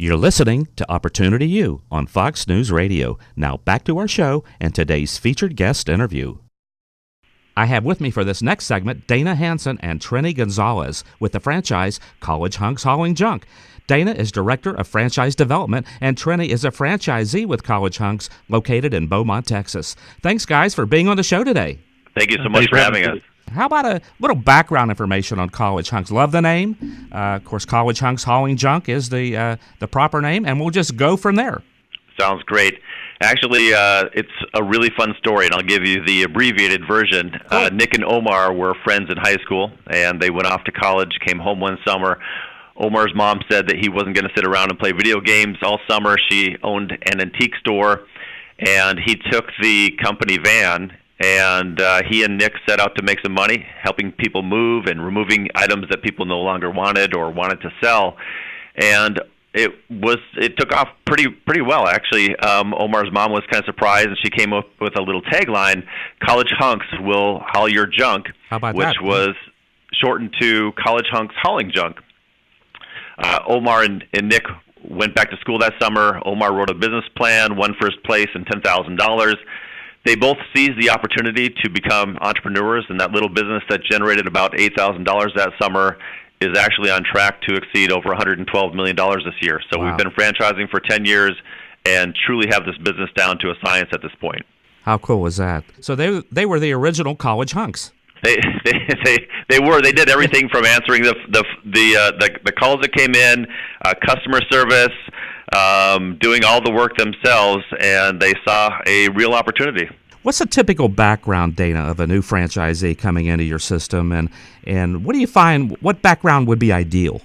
You're listening to Opportunity U on Fox News Radio. Now back to our show and today's featured guest interview. I have with me for this next segment Dana Hanson and Trini Gonzalez with the franchise College Hunks Hauling Junk. Dana is Director of Franchise Development, and Trini is a franchisee with College Hunks located in Beaumont, Texas. Thanks, guys, for being on the show today. Thank you so much for having us. How about a little background information on College Hunks? Love the name. Of course, College Hunks Hauling Junk is the proper name, and we'll just go from there. Sounds great. Actually, it's a really fun story, and I'll give you the abbreviated version. Cool. Nick and Omar were friends in high school, and they went off to college, came home one summer. Omar's mom said that he wasn't going to sit around and play video games all summer. She owned an antique store, and he took the company van, and he and Nick set out to make some money, helping people move and removing items that people no longer wanted or wanted to sell. And it took off pretty well, actually. Omar's mom was kind of surprised, and she came up with a little tagline: "College Hunks will haul your junk," which was shortened to College Hunks Hauling Junk. Omar and Nick went back to school that summer. Omar wrote a business plan, won first place and $10,000. They both seized the opportunity to become entrepreneurs, and that little business that generated about $8,000 that summer is actually on track to exceed over $112 million this year. So Wow. We've been franchising for 10 years and truly have this business down to a science at this point. How cool was that? So they were the original College Hunks. They were. They did everything from answering the calls that came in, customer service, doing all the work themselves, and they saw a real opportunity. What's a typical background, Dana, of a new franchisee coming into your system, and what do you find? What background would be ideal?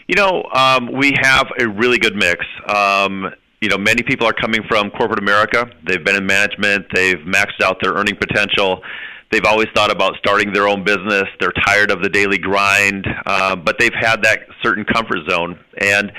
We have a really good mix. Many people are coming from corporate America. They've been in management. They've maxed out their earning potential. They've always thought about starting their own business. They're tired of the daily grind, but they've had that certain comfort zone. And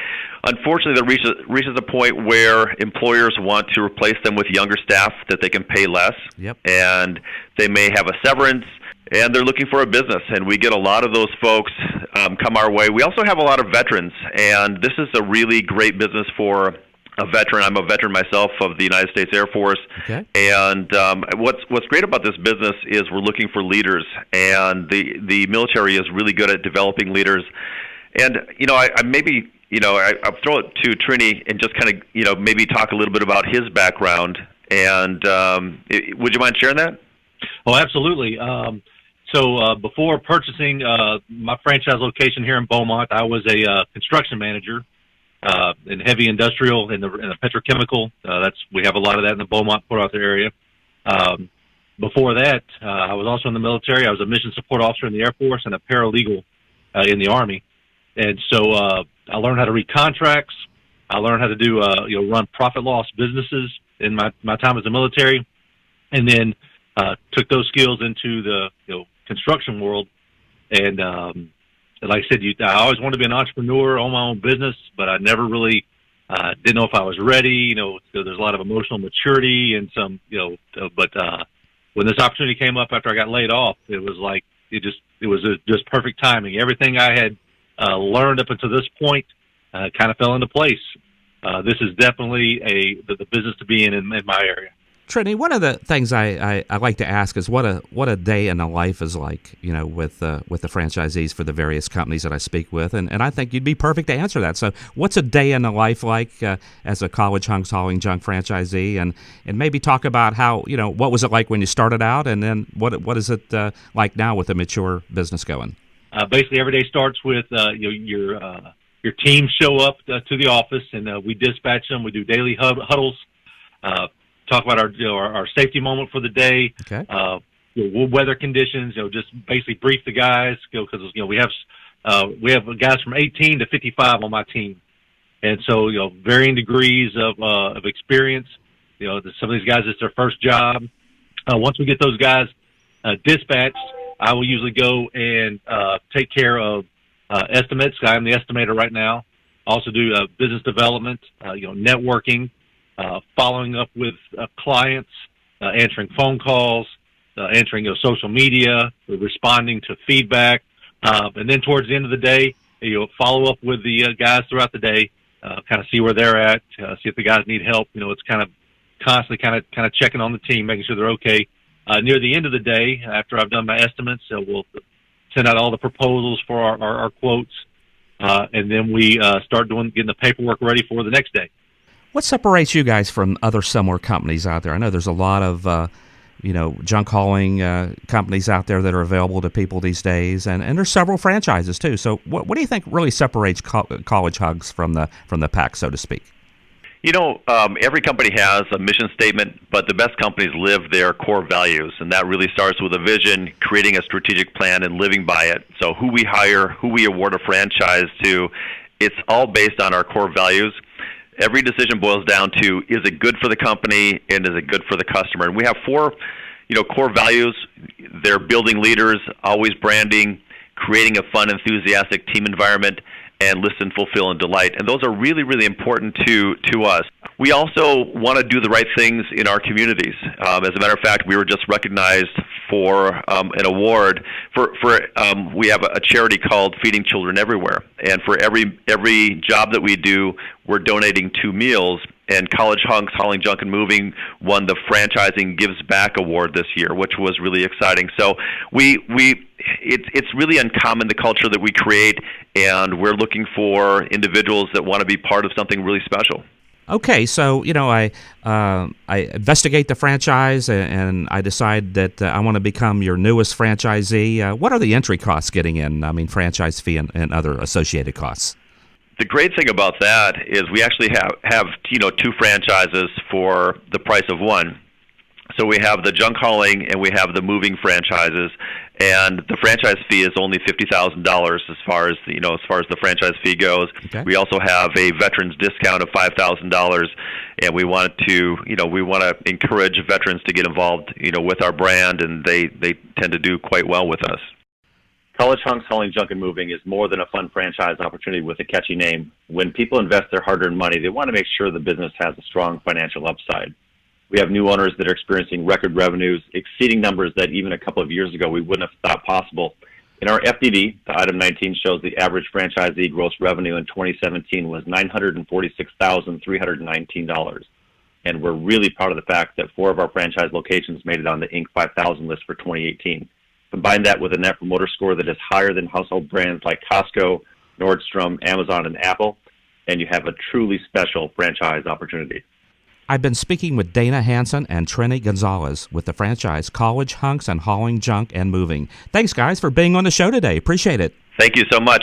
unfortunately, there reaches a point where employers want to replace them with younger staff that they can pay less. Yep. And they may have a severance, and they're looking for a business. And we get a lot of those folks come our way. We also have a lot of veterans, and this is a really great business for a veteran. I'm a veteran myself of the United States Air Force. Okay. And what's great about this business is we're looking for leaders, and the military is really good at developing leaders. And I'll throw it to Trini and just kind of maybe talk a little bit about his background. And would you mind sharing that? Oh, absolutely. So before purchasing my franchise location here in Beaumont, I was a construction manager in heavy industrial, in the petrochemical. We have a lot of that in the Beaumont, Port Arthur area. Before that, I was also in the military. I was a mission support officer in the Air Force and a paralegal in the Army. And so I learned how to read contracts. I learned how to do run profit loss businesses in my time as a military, and then took those skills into the construction world. And like I said, I always wanted to be an entrepreneur, own my own business, but I never really didn't know if I was ready. There's a lot of emotional maturity and some, but when this opportunity came up after I got laid off, it was like it was just perfect timing. Everything I had learned up until this point kind of fell into place. This is definitely the business to be in my area. Trini, one of the things I like to ask is what a day in the life is like, with the franchisees for the various companies that I speak with, and I think you'd be perfect to answer that. So, what's a day in the life like as a College Hunks Hauling Junk franchisee, and maybe talk about how what was it like when you started out, and then what is it like now with a mature business going? Basically, every day starts with your team show up to the office, and we dispatch them. We do daily huddles. Talk about our safety moment for the day. Okay. Weather conditions. Just basically brief the guys. Because we have guys from 18 to 55 on my team, and so varying degrees of experience. Some of these guys, it's their first job. Once we get those guys dispatched, I will usually go and take care of estimates. I'm the estimator right now. Also do business development, networking. Following up with clients, answering phone calls, answering social media, responding to feedback, and then towards the end of the day, follow up with the guys throughout the day, kind of see where they're at, see if the guys need help. It's kind of constantly kind of checking on the team, making sure they're okay. Near the end of the day, after I've done my estimates, we'll send out all the proposals for our quotes, and then we start getting the paperwork ready for the next day. What separates you guys from other similar companies out there? I know there's a lot of junk hauling companies out there that are available to people these days, and there's several franchises too. So what do you think really separates College Hunks from the pack, so to speak? Every company has a mission statement, but the best companies live their core values, and that really starts with a vision, creating a strategic plan, and living by it. So who we hire, who we award a franchise to, it's all based on our core values. Every decision boils down to, is it good for the company and is it good for the customer? And we have four, core values. They're building leaders, always branding, creating a fun, enthusiastic team environment, and listen, fulfill, and delight. And those are really, really important to us. We also want to do the right things in our communities. As a matter of fact, we were just recognized for an award we have a charity called Feeding Children Everywhere. And for every job that we do, we're donating 2 meals. And College Hunks, Hauling Junk and Moving, won the Franchising Gives Back Award this year, which was really exciting. So it's really uncommon, the culture that we create, and we're looking for individuals that want to be part of something really special. Okay, so I investigate the franchise and I decide that I want to become your newest franchisee. What are the entry costs getting in? I mean, franchise fee and other associated costs. The great thing about that is we actually have 2 franchises for the price of one. So we have the junk hauling and we have the moving franchises, and the franchise fee is only $50,000 as far as the franchise fee goes. Okay. We also have a veterans discount of $5,000, and we want to encourage veterans to get involved with our brand, and they tend to do quite well with us. College Hunks Hauling Junk and Moving is more than a fun franchise opportunity with a catchy name. When people invest their hard-earned money, they want to make sure the business has a strong financial upside. We have new owners that are experiencing record revenues, exceeding numbers that even a couple of years ago we wouldn't have thought possible. In our FDD, the item 19 shows the average franchisee gross revenue in 2017 was $946,319. And we're really proud of the fact that 4 of our franchise locations made it on the Inc. 5000 list for 2018. Combine that with a Net Promoter Score that is higher than household brands like Costco, Nordstrom, Amazon, and Apple, and you have a truly special franchise opportunity. I've been speaking with Dana Hanson and Trini Gonzalez with the franchise College Hunks and Hauling Junk and Moving. Thanks, guys, for being on the show today. Appreciate it. Thank you so much.